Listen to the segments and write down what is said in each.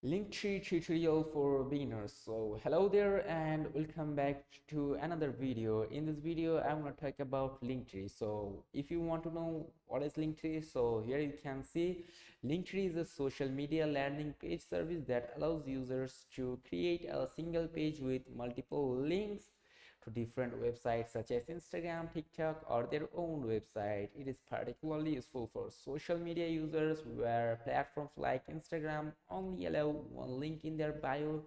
Linktree tutorial for beginners. So hello there and welcome back to another video. In this video I'm going to talk about Linktree. So if you want to know what is Linktree, so here you can see Linktree is a social media landing page service that allows users to create a single page with multiple links to different websites such as Instagram, TikTok, or their own website. It is particularly useful for social media users where platforms like Instagram only allow one link in their bio,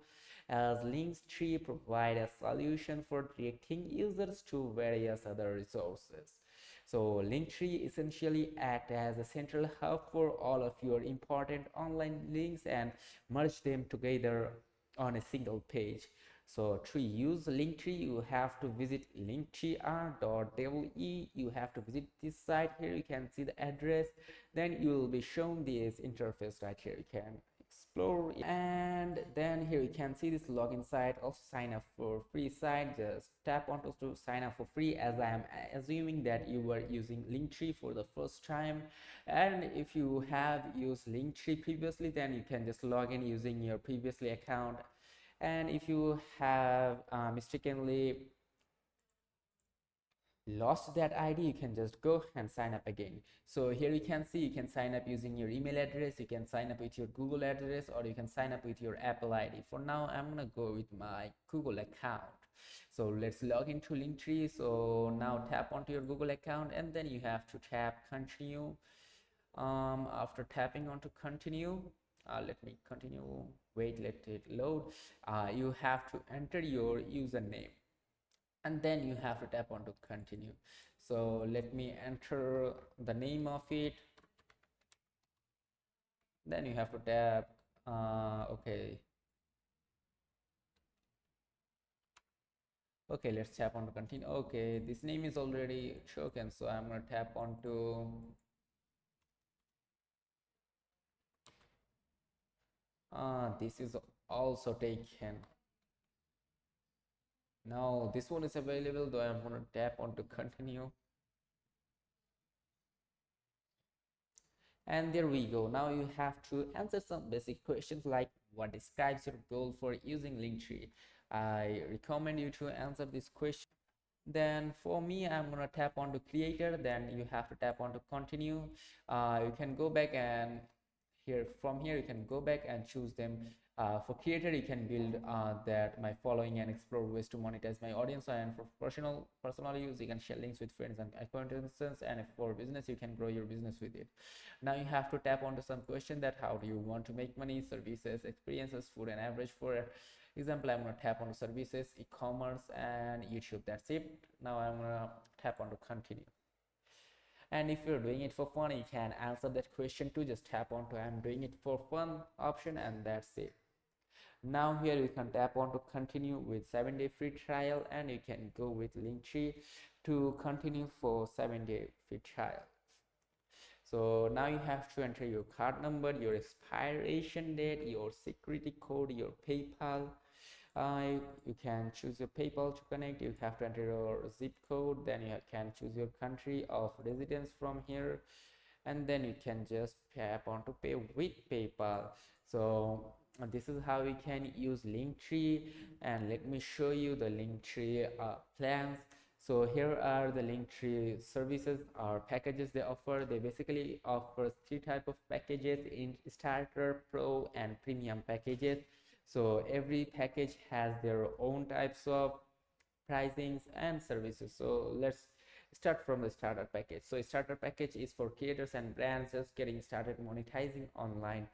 as Linktree provide a solution for directing users to various other resources. So Linktree essentially act as a central hub for all of your important online links and merge them together on a single page. So to use Linktree, you have to visit linktree.ee. You have to visit this site. Here you can see the address. Then you will be shown this interface right here. You can explore, and then here you can see this login site. Also sign up for free site. Just tap onto to sign up for free, as I am assuming that you were using Linktree for the first time. And if you have used Linktree previously, then you can just log in using your previously account. And if you have mistakenly lost that ID, you can just go and sign up again. So here you can see you can sign up using your email address, you can sign up with your Google address, or you can sign up with your Apple ID. For now I'm gonna go with my Google account. So let's log into Linktree. So now tap onto your Google account and then you have to tap continue. After tapping onto continue, let me continue, wait, let it load. You have to enter your username and then you have to tap on to continue. So let me enter the name of it, then you have to tap okay, let's tap on to continue. Okay, this name is already chosen, so I'm gonna tap on to this is also taken. Now this one is available, though I'm gonna tap on to continue. And there we go. Now you have to answer some basic questions like what describes your goal for using Linktree. I recommend you to answer this question. Then for me, I'm gonna tap on to creator, then you have to tap on to continue. You can go back and here you can go back and choose them. For creator, you can build that my following and explore ways to monetize my audience, and for personal use you can share links with friends and acquaintances, and if for business you can grow your business with it. Now you have to tap onto some question that how do you want to make money, services, experiences, food, and average. For example, I'm going to tap on services, e-commerce, and YouTube. That's it. Now I'm going to tap on to continue. And if you're doing it for fun, you can answer that question too. Just tap on to I'm doing it for fun option, and that's it. Now here you can tap on to continue with 7-day free trial, and you can go with Linktree to continue for 7-day free trial. So now you have to enter your card number, your expiration date, your security code, your PayPal. You can choose your PayPal to connect. You have to enter your zip code, then you can choose your country of residence from here, and then you can just tap on to pay with PayPal. So this is how we can use Linktree, and let me show you the Linktree plans. So here are the Linktree services or packages they offer. They basically offer three type of packages in starter, pro, and premium packages. So every package has their own types of pricings and services. So let's start from the starter package. So starter package is for creators and brands just getting started monetizing online.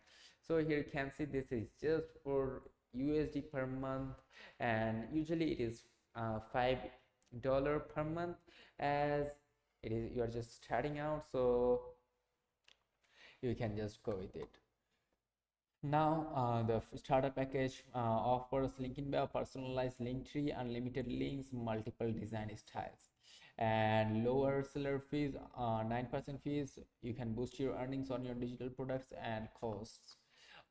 So here you can see this is just for USD per month, and usually it is $5 per month, as it is you are just starting out, so you can just go with it. Now the starter package offers link in bio, personalized link tree, unlimited links, multiple design styles, and lower seller fees, 9% fees. You can boost your earnings on your digital products and costs.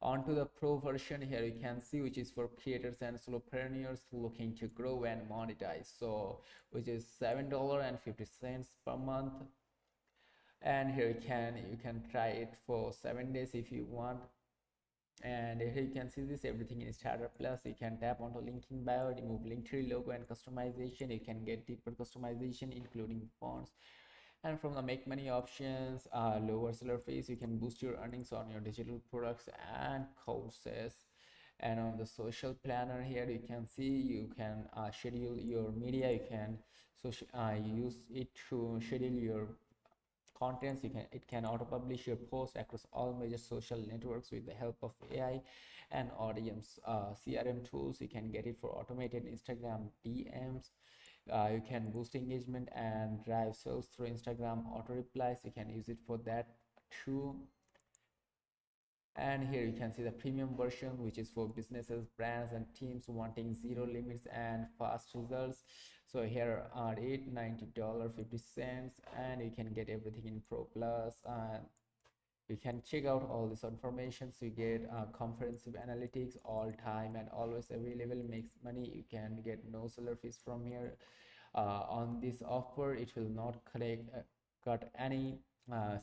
Onto the pro version, here you can see, which is for creators and solopreneurs looking to grow and monetize. So which is $7.50 per month, and here you can try it for 7 days if you want. And here you can see this everything in starter plus. You can tap onto link in bio, remove Linktree logo and customization. You can get deeper customization including fonts. And from the make money options, lower seller fees, you can boost your earnings on your digital products and courses. And on the social planner here you can see you can schedule your media. You can use it to schedule your contents. You can It can auto publish your post across all major social networks with the help of AI and audience CRM tools. You can get it for automated Instagram DMs. You can boost engagement and drive sales through Instagram auto replies. You can use it for that too. And here you can see the premium version, which is for businesses, brands and teams wanting zero limits and fast results. So here are $890.50, and you can get everything in Pro Plus. You can check out all this information. So you get comprehensive analytics, all time and always available, makes money. You can get no seller fees from here. On this offer it will not cut any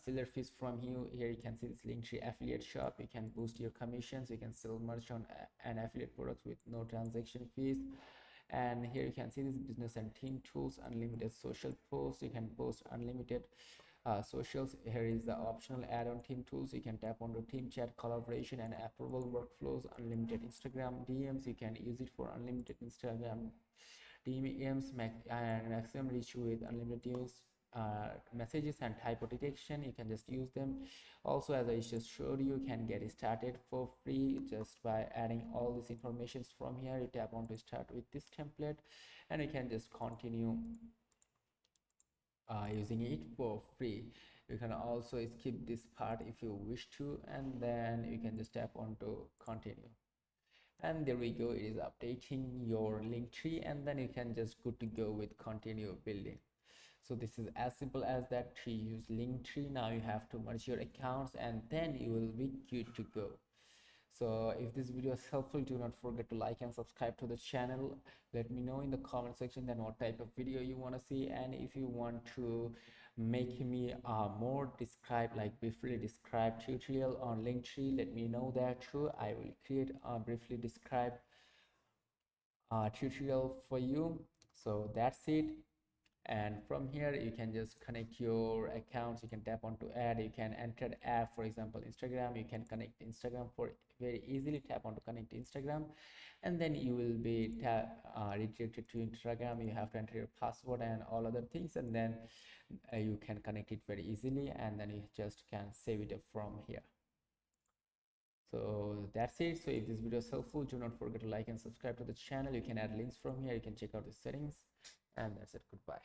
seller fees from you. Here you can see this Linktree affiliate shop. You can boost your commissions. You can sell merch on an affiliate products with no transaction fees. And here you can see this business and team tools, unlimited social posts. You can post unlimited socials. Here is the optional add-on team tools. You can tap on the team chat, collaboration and approval workflows. Unlimited Instagram DMs. You can use it for unlimited Instagram DMs and maximum reach with unlimited DMs, messages and typo detection. You can just use them. Also, as I just showed you, can get started for free just by adding all this information from here. You tap on to start with this template and you can just continue using it for free. You can also skip this part if you wish to, and then you can just tap on to continue. And there we go, it is updating your link tree, and then you can just good to go with continue building. So this is as simple as that. To use Linktree, now you have to merge your accounts and then you will be good to go. So if this video is helpful, do not forget to like and subscribe to the channel. Let me know in the comment section then what type of video you want to see, and if you want to make me more describe, like briefly describe tutorial on Linktree, let me know that too. I will create a briefly describe tutorial for you. So that's it. And from here you can just connect your accounts. You can tap on to add. You can enter the app, for example Instagram. You can connect Instagram for very easily. Tap on to connect Instagram, and then you will be redirected to Instagram. You have to enter your password and all other things, and then you can connect it very easily, and then you just can save it up from here. So that's it. So if this video is helpful, do not forget to like and subscribe to the channel. You can add links from here. You can check out the settings, and that's it. Goodbye.